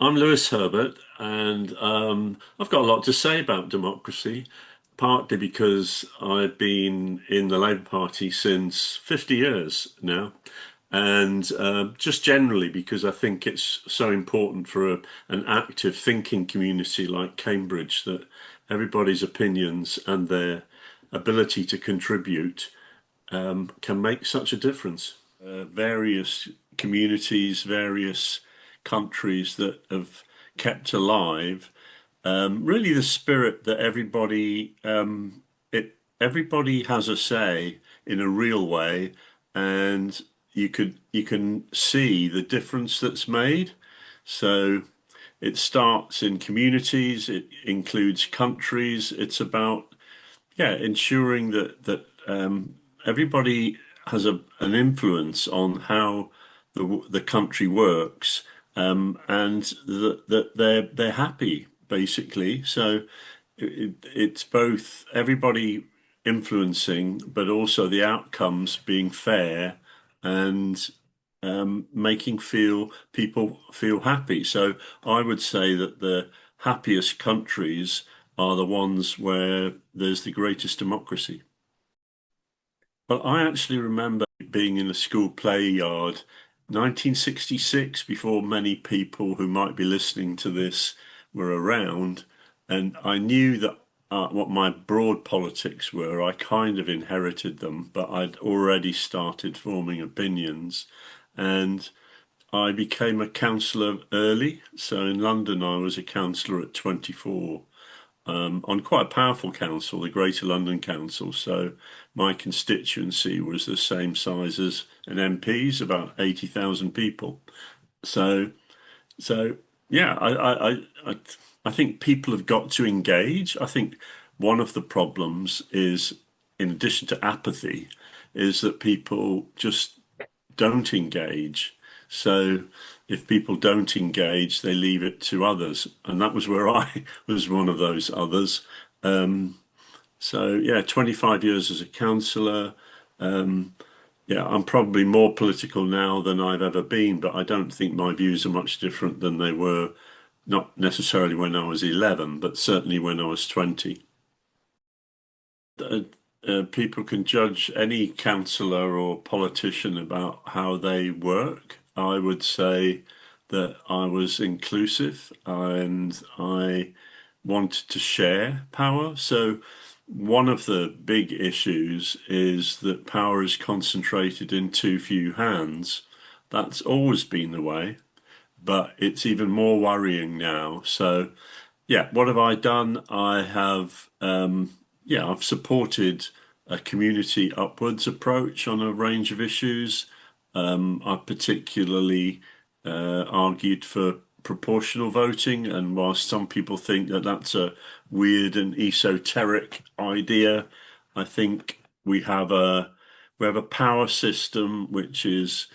I'm Lewis Herbert, and I've got a lot to say about democracy, partly because I've been in the Labour Party since 50 years now, and just generally because I think it's so important for an active thinking community like Cambridge that everybody's opinions and their ability to contribute can make such a difference. Various communities, various countries that have kept alive. Really, the spirit that everybody has a say in a real way, and you can see the difference that's made. So it starts in communities, it includes countries. It's about ensuring that everybody has an influence on how the country works, and that they're happy basically. So it's both everybody influencing, but also the outcomes being fair and making people feel happy. So I would say that the happiest countries are the ones where there's the greatest democracy. Well, I actually remember being in a school play yard, 1966, before many people who might be listening to this were around, and I knew that what my broad politics were. I kind of inherited them, but I'd already started forming opinions, and I became a councillor early. So in London, I was a councillor at 24 on quite a powerful council, the Greater London Council. So my constituency was the same size as an MP's, about 80,000 people. So, so yeah, I think people have got to engage. I think one of the problems is, in addition to apathy, is that people just don't engage. So if people don't engage, they leave it to others. And that was where I was one of those others. Um, so yeah, 25 years as a councillor. Yeah, I'm probably more political now than I've ever been, but I don't think my views are much different than they were, not necessarily when I was 11, but certainly when I was 20. uh, People can judge any councillor or politician about how they work. I would say that I was inclusive and I wanted to share power. So one of the big issues is that power is concentrated in too few hands. That's always been the way, but it's even more worrying now. So yeah, what have I done? I've supported a community upwards approach on a range of issues. I particularly argued for proportional voting, and whilst some people think that that's a weird and esoteric idea, I think we have a power system which is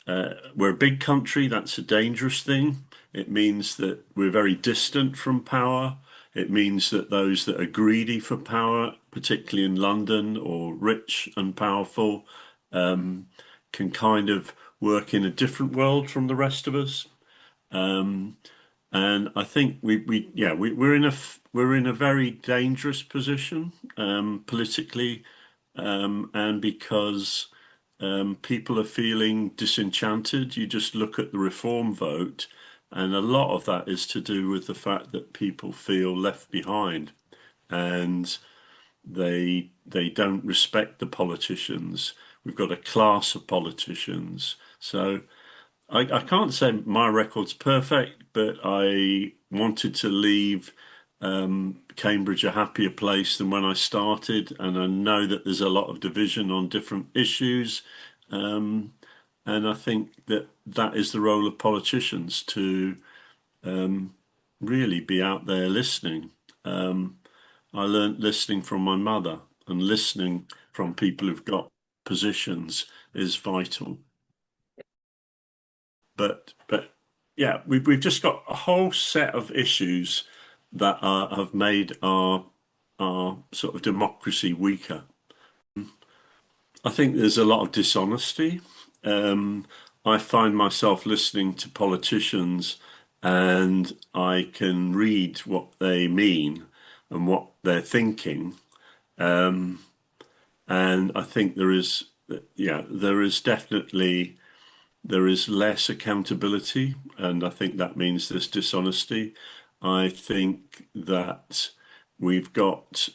we're a big country. That's a dangerous thing. It means that we're very distant from power. It means that those that are greedy for power, particularly in London or rich and powerful, can kind of work in a different world from the rest of us. Um, and I think we're in a very dangerous position politically, and because people are feeling disenchanted. You just look at the reform vote, and a lot of that is to do with the fact that people feel left behind and they don't respect the politicians. We've got a class of politicians. So I can't say my record's perfect, but I wanted to leave Cambridge a happier place than when I started, and I know that there's a lot of division on different issues, um, and I think that that is the role of politicians to really be out there listening. I learned listening from my mother, and listening from people who've got positions is vital. But yeah, we've just got a whole set of issues that have made our sort of democracy weaker. I think there's a lot of dishonesty. I find myself listening to politicians and I can read what they mean and what they're thinking. And I think there is definitely there is less accountability, and I think that means there's dishonesty. I think that we've got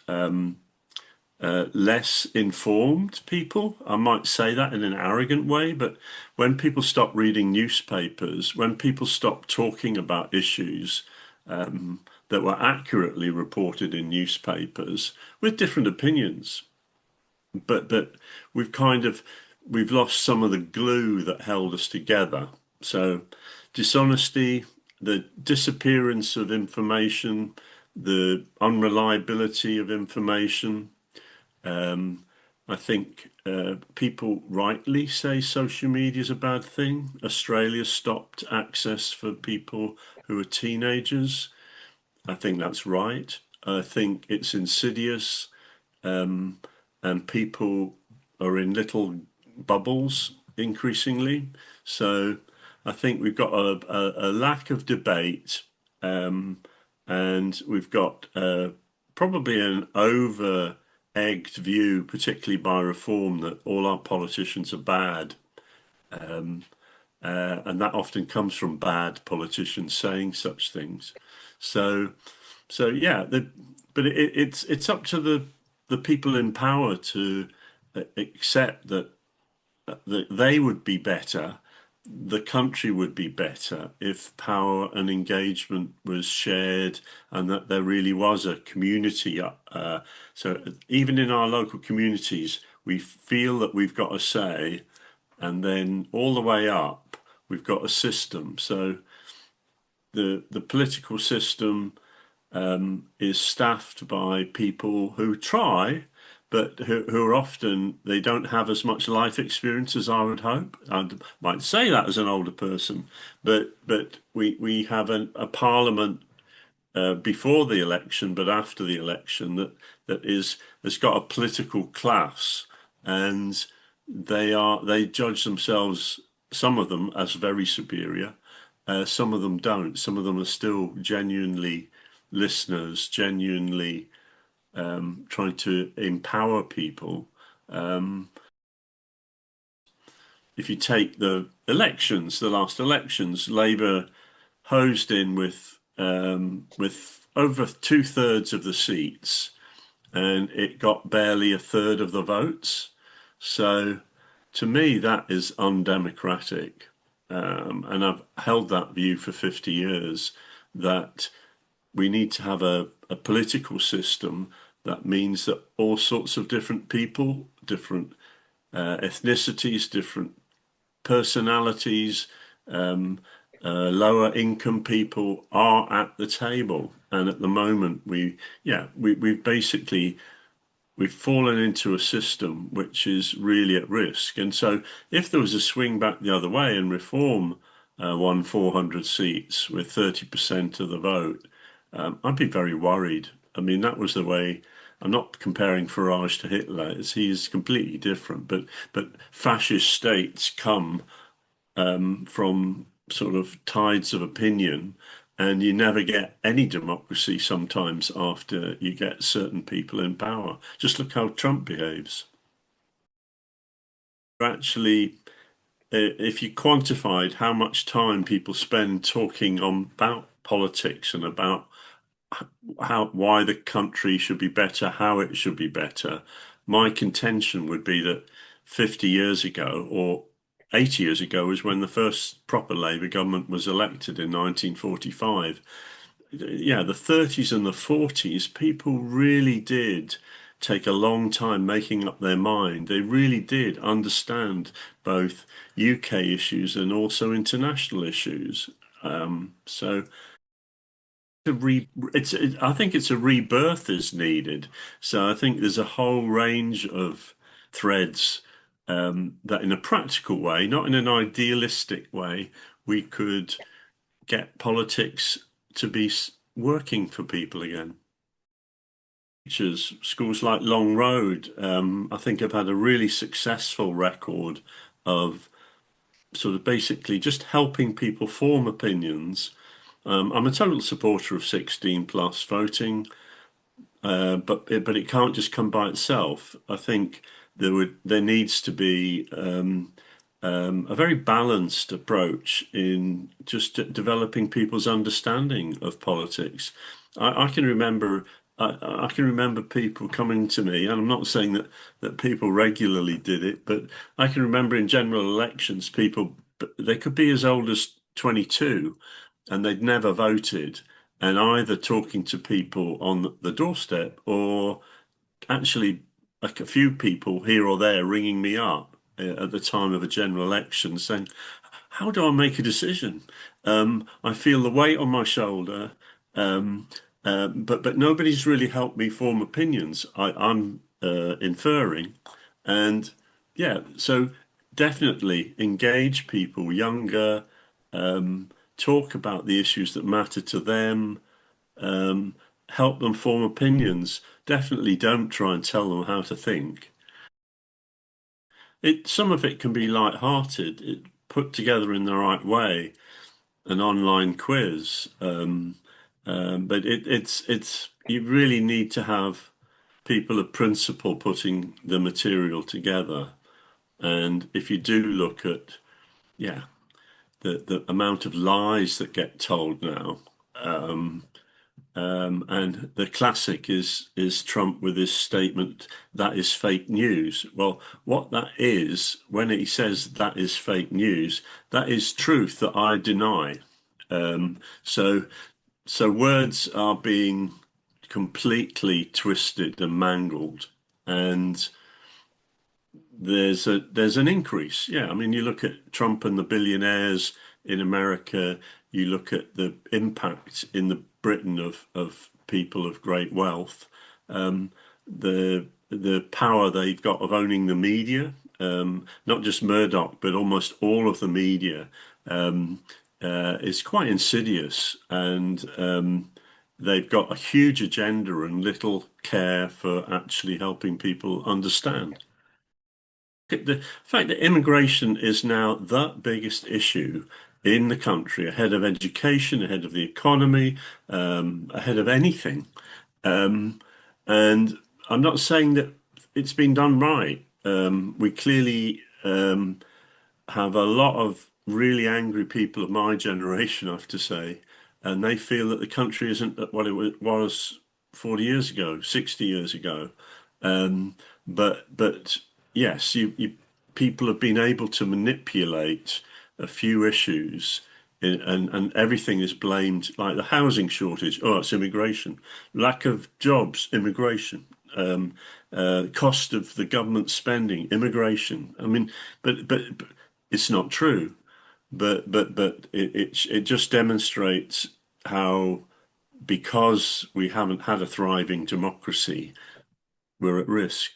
less informed people. I might say that in an arrogant way, but when people stop reading newspapers, when people stop talking about issues that were accurately reported in newspapers with different opinions, but we've kind of we've lost some of the glue that held us together. So dishonesty, the disappearance of information, the unreliability of information. I think people rightly say social media is a bad thing. Australia stopped access for people who are teenagers. I think that's right. I think it's insidious, and people are in little bubbles increasingly. So I think we've got a lack of debate, um, and we've got probably an over egged view, particularly by reform, that all our politicians are bad. And that often comes from bad politicians saying such things. So, so yeah, but it's up to the people in power to accept that they would be better, the country would be better if power and engagement was shared, and that there really was a community. So even in our local communities, we feel that we've got a say, and then all the way up, we've got a system. So the political system is staffed by people who try, but who are often they don't have as much life experience as I would hope. I might say that as an older person, but we have a parliament before the election, but after the election that has got a political class, and they judge themselves, some of them, as very superior. Some of them don't. Some of them are still genuinely listeners, genuinely trying to empower people. If you take the elections, the last elections, Labour hosed in with over two-thirds of the seats, and it got barely a third of the votes. So, to me, that is undemocratic. And I've held that view for 50 years that we need to have a political system that means that all sorts of different people, different ethnicities, different personalities, lower income people are at the table. And at the moment, we've basically we've fallen into a system which is really at risk. And so, if there was a swing back the other way and reform won 400 seats with 30% of the vote, I'd be very worried. I mean, that was the way. I'm not comparing Farage to Hitler, as he is completely different. But fascist states come from sort of tides of opinion, and you never get any democracy sometimes after you get certain people in power. Just look how Trump behaves. Actually, if you quantified how much time people spend talking about politics and about how why the country should be better, how it should be better, my contention would be that 50 years ago or 80 years ago was when the first proper Labour government was elected in 1945. Yeah, the 30s and the 40s, people really did take a long time making up their mind. They really did understand both UK issues and also international issues. So I think it's a rebirth is needed. So I think there's a whole range of threads that in a practical way, not in an idealistic way, we could get politics to be working for people again. Teachers, schools like Long Road, I think have had a really successful record of sort of basically just helping people form opinions I'm a total supporter of 16 plus voting, but it can't just come by itself. I think there needs to be a very balanced approach in just developing people's understanding of politics. I can remember I can remember people coming to me, and I'm not saying that people regularly did it, but I can remember in general elections, people they could be as old as 22 and they'd never voted, and either talking to people on the doorstep or actually like a few people here or there ringing me up at the time of a general election saying, how do I make a decision? I feel the weight on my shoulder, um, but nobody's really helped me form opinions. I'm inferring, and yeah, so definitely engage people younger, talk about the issues that matter to them, um, help them form opinions. Definitely don't try and tell them how to think. Some of it can be light-hearted, put together in the right way, an online quiz. But it's you really need to have people of principle putting the material together. And if you do look at, yeah, the amount of lies that get told now, and the classic is Trump with his statement that is fake news. Well, what that is, when he says that is fake news, that is truth that I deny. So so words are being completely twisted and mangled, and there's an increase. Yeah, I mean, you look at Trump and the billionaires in America, you look at the impact in the Britain of people of great wealth, the power they've got of owning the media, not just Murdoch, but almost all of the media, is quite insidious, and they've got a huge agenda and little care for actually helping people understand. The fact that immigration is now the biggest issue in the country, ahead of education, ahead of the economy, ahead of anything. Um, and I'm not saying that it's been done right. We clearly have a lot of really angry people of my generation, I have to say, and they feel that the country isn't what it was 40 years ago, 60 years ago. But yes, people have been able to manipulate a few issues, and everything is blamed, like the housing shortage. Oh, it's immigration, lack of jobs, immigration, cost of the government spending, immigration. I mean, but it's not true. But it just demonstrates how, because we haven't had a thriving democracy, we're at risk.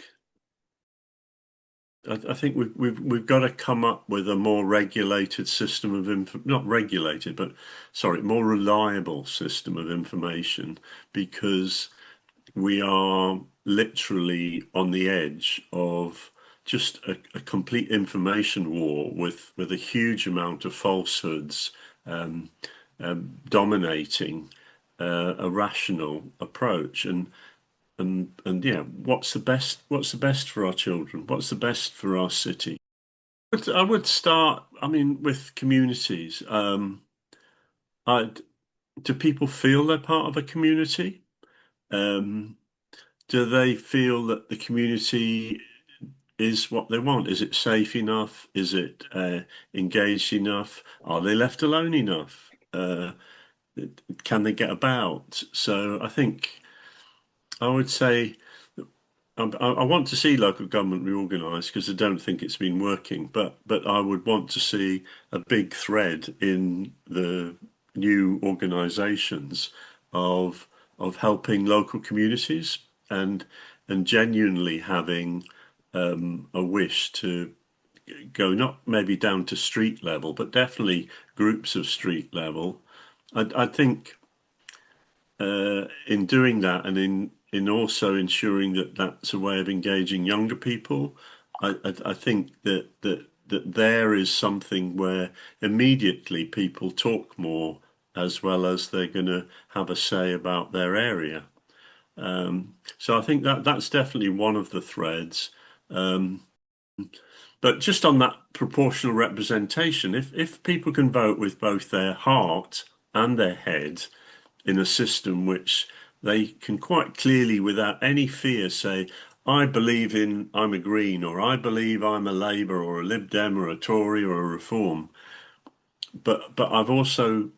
I think we've got to come up with a more regulated system of not regulated, but sorry, more reliable system of information, because we are literally on the edge of just a complete information war with a huge amount of falsehoods um, dominating a rational approach. And yeah, what's the best for our children? What's the best for our city? I would start, I mean, with communities. I Do people feel they're part of a community? Um, do they feel that the community is what they want? Is it safe enough? Is it engaged enough? Are they left alone enough? Can they get about? So I think I would say I want to see local government reorganised, because I don't think it's been working. But I would want to see a big thread in the new organisations of helping local communities, and genuinely having a wish to go not maybe down to street level, but definitely groups of street level. I think in doing that, and in also ensuring that that's a way of engaging younger people, I think that there is something where immediately people talk more as well as they're going to have a say about their area. So I think that that's definitely one of the threads. Um, but just on that proportional representation, if people can vote with both their heart and their head in a system which they can quite clearly, without any fear, say, I believe in, I'm a Green, or I believe I'm a Labour, or a Lib Dem, or a Tory, or a Reform. But I've also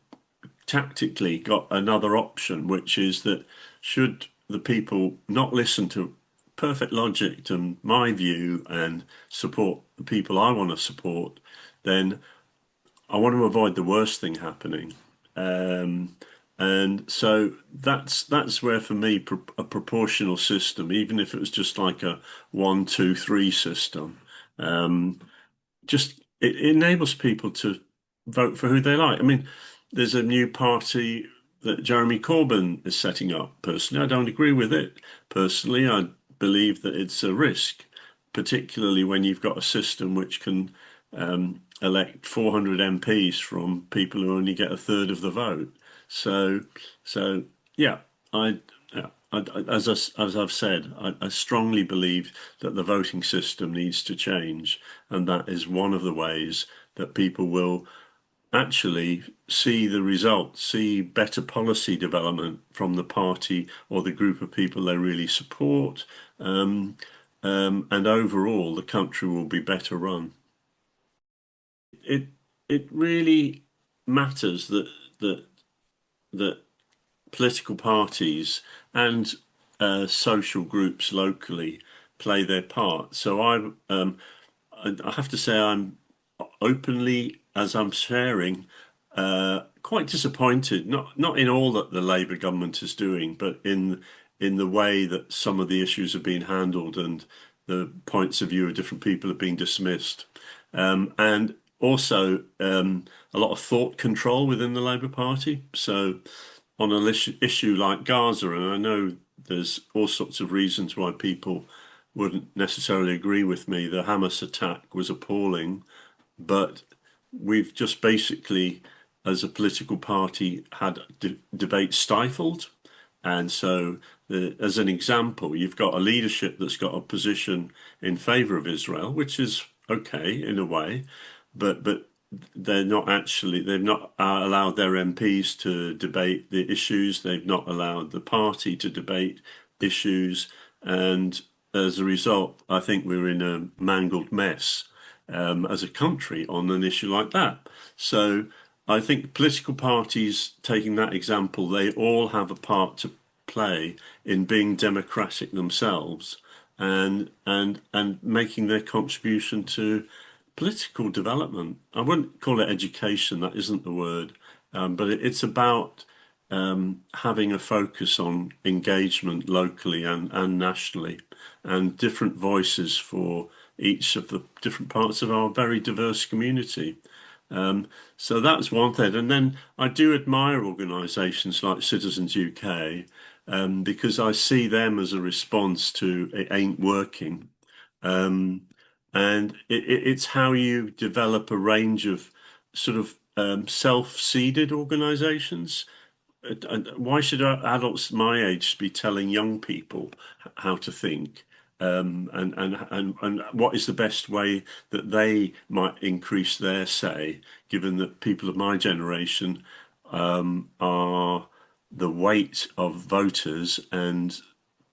tactically got another option, which is that should the people not listen to perfect logic and my view and support the people I want to support, then I want to avoid the worst thing happening. Um, and so that's where for me a proportional system, even if it was just like a 1, 2, 3 system, um, just it enables people to vote for who they like. I mean, there's a new party that Jeremy Corbyn is setting up. Personally, I don't agree with it. Personally, I believe that it's a risk, particularly when you've got a system which can elect 400 MPs from people who only get a third of the vote. So, so yeah, I, yeah, as I've said, I strongly believe that the voting system needs to change, and that is one of the ways that people will actually see the results, see better policy development from the party or the group of people they really support, and overall the country will be better run. It it really matters that that political parties and social groups locally play their part. So I have to say I'm openly, as I'm sharing, quite disappointed. Not in all that the Labour government is doing, but in the way that some of the issues are being handled and the points of view of different people are being dismissed, and also a lot of thought control within the Labour Party. So on an issue like Gaza, and I know there's all sorts of reasons why people wouldn't necessarily agree with me. The Hamas attack was appalling, but we've just basically, as a political party, had debate stifled. And so, as an example, you've got a leadership that's got a position in favour of Israel, which is okay in a way, but they've not allowed their MPs to debate the issues. They've not allowed the party to debate issues, and as a result, I think we're in a mangled mess as a country on an issue like that. So I think political parties, taking that example, they all have a part to play in being democratic themselves and making their contribution to political development. I wouldn't call it education, that isn't the word, but it's about having a focus on engagement locally and nationally, and different voices for each of the different parts of our very diverse community. So that's one thing. And then I do admire organisations like Citizens UK because I see them as a response to it ain't working. Um, and it's how you develop a range of sort of self-seeded organisations. Why should adults my age be telling young people how to think? And what is the best way that they might increase their say, given that people of my generation are the weight of voters and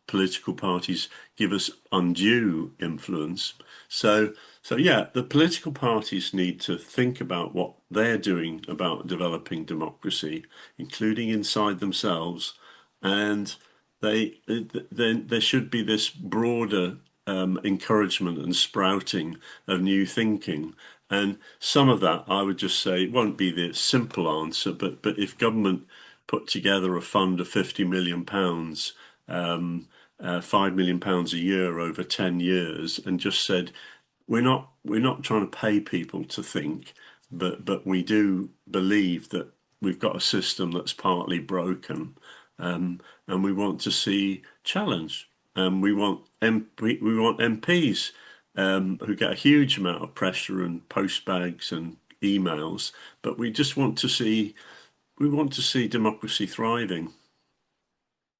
political parties give us undue influence. So, so yeah, the political parties need to think about what they're doing about developing democracy, including inside themselves, and then there should be this broader encouragement and sprouting of new thinking. And some of that, I would just say, won't be the simple answer, but if government put together a fund of £50 million, £5 million a year over 10 years, and just said, we're not trying to pay people to think, but we do believe that we've got a system that's partly broken, and we want to see challenge. We want MPs who get a huge amount of pressure and postbags and emails, but we just want to see we want to see democracy thriving.